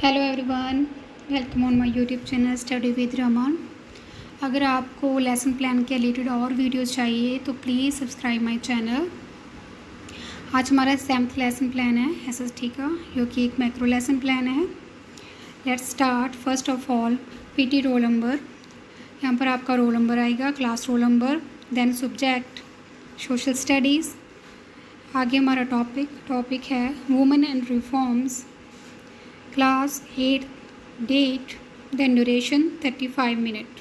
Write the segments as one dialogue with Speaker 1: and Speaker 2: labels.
Speaker 1: Hello everyone, welcome on my YouTube channel study with Raman. अगर आपको lesson plan के related और वीडियोस चाहिए तो प्लीज़ सब्सक्राइब माय चैनल। आज हमारा 7th लेसन प्लान है एसएसटी का, जो कि एक मैक्रो लेसन प्लान है। Let's start. First of all PT roll number. यहाँ पर आपका रोल नंबर आएगा, class roll number, then subject social studies. आगे हमारा टॉपिक है women and reforms, class 8, date, then duration 35 minute.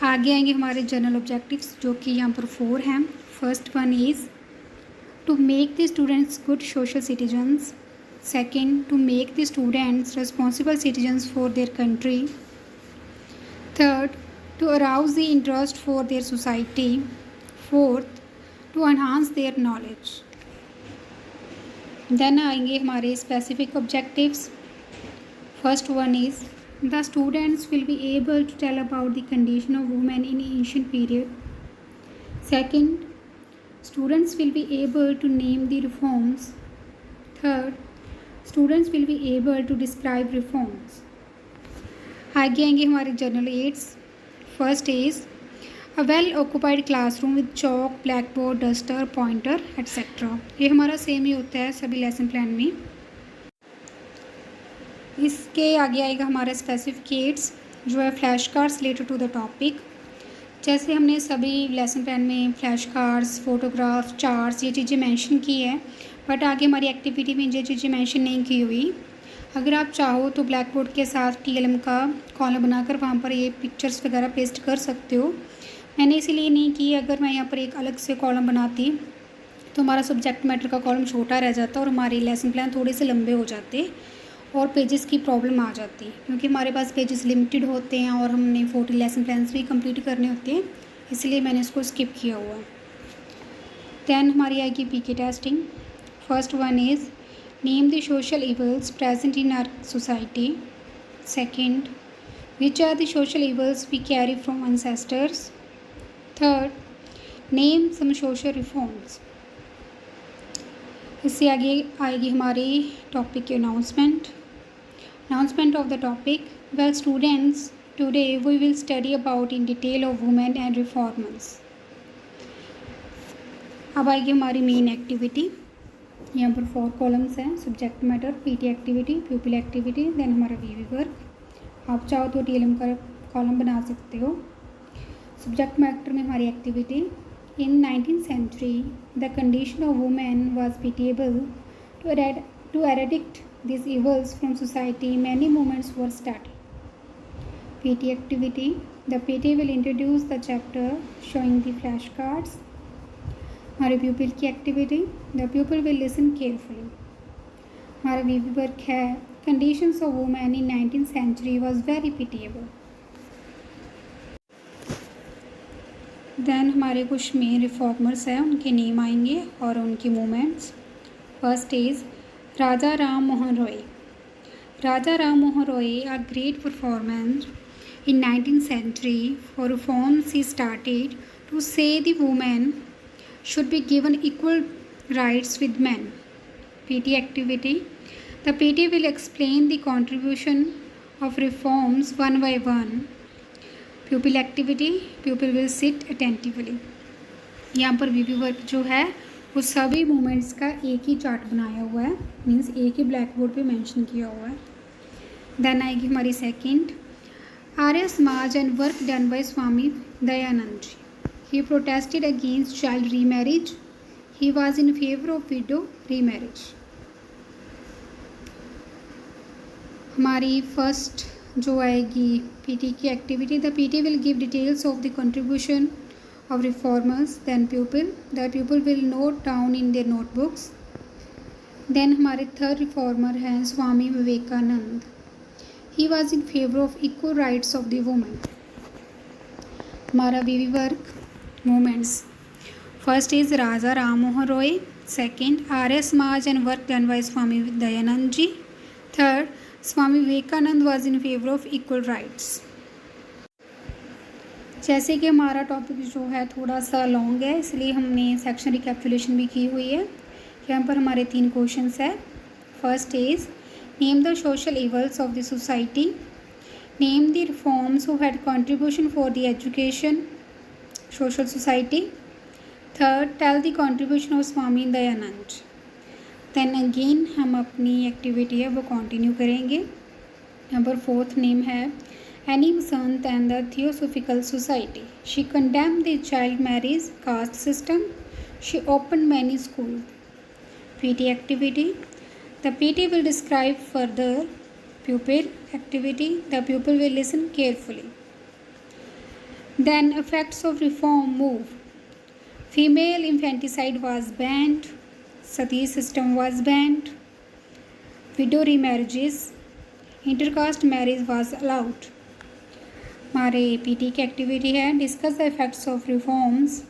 Speaker 1: आगे आएंगे हमारे जनरल ऑब्जेक्टिव्स, जो कि यहाँ पर 4 हैं। First one is to make the students good social citizens. Second, to make the students responsible citizens for their country. Third, to arouse the interest for their society. Fourth, to enhance their knowledge. Then आएंगे हमारे specific objectives. First one is the students will be able to tell about the condition of women in ancient period. Second, students will be able to name the reforms. Third, students will be able to describe reforms. आगे आएंगे हमारे general aids. First is a well occupied classroom with chalk, black board, duster, pointer etcetera. ये हमारा same ही होता है सभी lesson plan में। इसके आगे आएगा हमारा स्पेसिफिकेट्स, जो है flash cards related to the topic. जैसे हमने सभी लेसन प्लान में फ्लैश कार्ड्स, फोटोग्राफ, चार्ट्स, ये चीज़ें मेंशन की है, बट आगे हमारी एक्टिविटी में ये चीज़ें मेंशन नहीं की हुई। अगर आप चाहो तो ब्लैक बोर्ड के साथ टीएलएम का कॉलम बनाकर वहाँ पर ये पिक्चर्स वगैरह पेस्ट कर सकते हो। मैंने इसीलिए नहीं की। अगर मैं यहाँ पर एक अलग से कॉलम बनाती तो हमारा सब्जेक्ट मैटर का कॉलम छोटा रह जाता और हमारे लेसन प्लान थोड़े से लंबे हो जाते और पेजेस की प्रॉब्लम आ जाती, क्योंकि हमारे पास पेजेस लिमिटेड होते हैं और हमने 40 लेसन प्लान्स भी कंप्लीट करने होते हैं, इसलिए मैंने इसको स्किप किया हुआ है। दैन हमारी आएगी PK testing. First one is name the social evils present in our society. Second, which are the social evils we carry from ancestors. Third, name some social reforms. इससे आगे आएगी हमारी टॉपिक की announcement of the topic. Well students, today we will study about in detail of women and reformers. अब आएगी हमारी main activity. यहाँ पर 4 कॉलम्स हैं, subject matter, PT activity, pupil activity, then हमारा वीवी वर्क। आप चाहो तो टीएलएम का कॉलम बना सकते हो। सब्जेक्ट मैटर में हमारी activity, in 19th century the condition of women was pitiable. To eradicate these evils from society, many movements were started. PT activity, the PT will introduce the chapter showing the flashcards. हमारे pupil की activity, the pupil will listen carefully. हमारा वीवी work है, conditions of women in 19th century was very pitiable. Then हमारे कुछ main reformers हैं, उनके name आएंगे और उनकी movements. First is Raja Ram Mohan Roy. Raja Ram Mohan Roy a great performance in 19th century for reforms he started to say the women should be given equal rights with men. PT activity, the PT will explain the contribution of reforms one by one. प्यूपिल activity, प्यूपिल will sit attentively. यहाँ पर वीवी work जो है वो सभी movements का एक ही chart बनाया हुआ है, मीन्स एक ही ब्लैक बोर्ड पे मेंशन किया हुआ है। देन आएगी हमारी second, Arya Samaj and work done by Swami Dayanand ji. He protested against child remarriage. He was in favour of widow remarriage. हमारी फर्स्ट जो आएगी पीटी की activity, the PT will give details of the contribution of reformers. Then the people will note down in their notebooks. Then हमारे third reformer हैं स्वामी विवेकानंद। ही was in favour of equal rights of the women. हमारा वीवी work movements, first is Raja Ram Mohan Roy. Second, Arya Samaj and work done by Swami Dayanand ji. Third, Swami Vivekanand was in favour of equal rights. जैसे कि हमारा topic जो है थोड़ा सा लॉन्ग है, इसलिए हमने सेक्शन रिकैप्चुलेशन भी की हुई है। यहाँ पर हमारे 3 क्वेश्चंस है। First is name the social evils of the society, name the reforms who had contribution for the education social society. Third, tell the contribution of Swami Dayanand. Then again हम अपनी एक्टिविटी है वो कंटिन्यू करेंगे। नंबर फोर्थ नेम है Annie Besant and the theosophical society. She condemned the child marriage caste system. She open many school. PT activity. The PT will describe further pupil activity. The pupil will listen carefully. Then effects of reform move. Female infanticide was banned. Sati system was banned. Widow remarriages. Intercaste marriage was allowed. हमारे PT की activity है discuss the effects of reforms.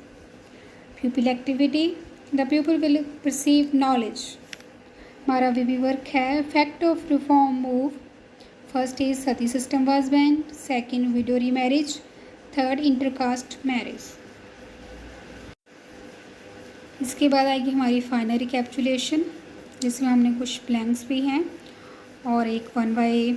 Speaker 1: प्यूपिल activity, the people will perceive knowledge. हमारा VB work है fact of reform move. First is Sati system was band, second window remarriage, third intercaste marriage. इसके बाद आएगी हमारी final रिकैप्चुलेशन जिसमें हमने कुछ ब्लैंक्स भी हैं और एक 1 बाय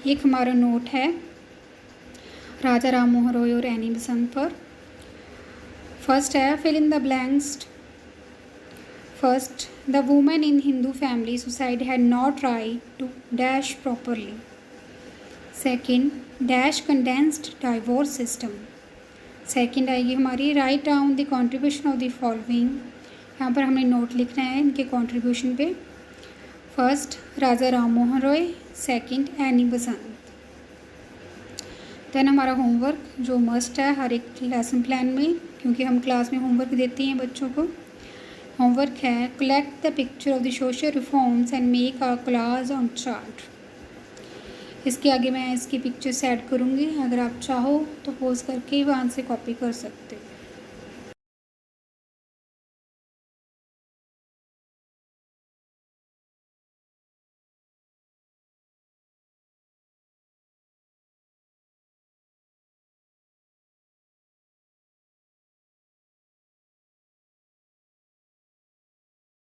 Speaker 1: एक हमारा नोट है राजा राम मोहन रॉय और एनी बसंत पर। फर्स्ट है fill in the blanks. First, the women in Hindu family society had not right to dash properly. Second, dash condensed divorce system. Second आएगी हमारी write down the contribution of the following. यहाँ पर हमने note लिखना है इनके contribution पे। First Raja Ram Mohan Roy, second Annie Besant. Then हमारा होमवर्क जो मस्ट है हर एक लेसन प्लान में क्योंकि हम क्लास में होमवर्क देते हैं बच्चों को। होमवर्क है collect the picture of the social reforms and make a collage on chart. इसके आगे मैं इसकी पिक्चर्स ऐड करूँगी, अगर आप चाहो तो पोज करके वहाँ से कॉपी कर सकते हो।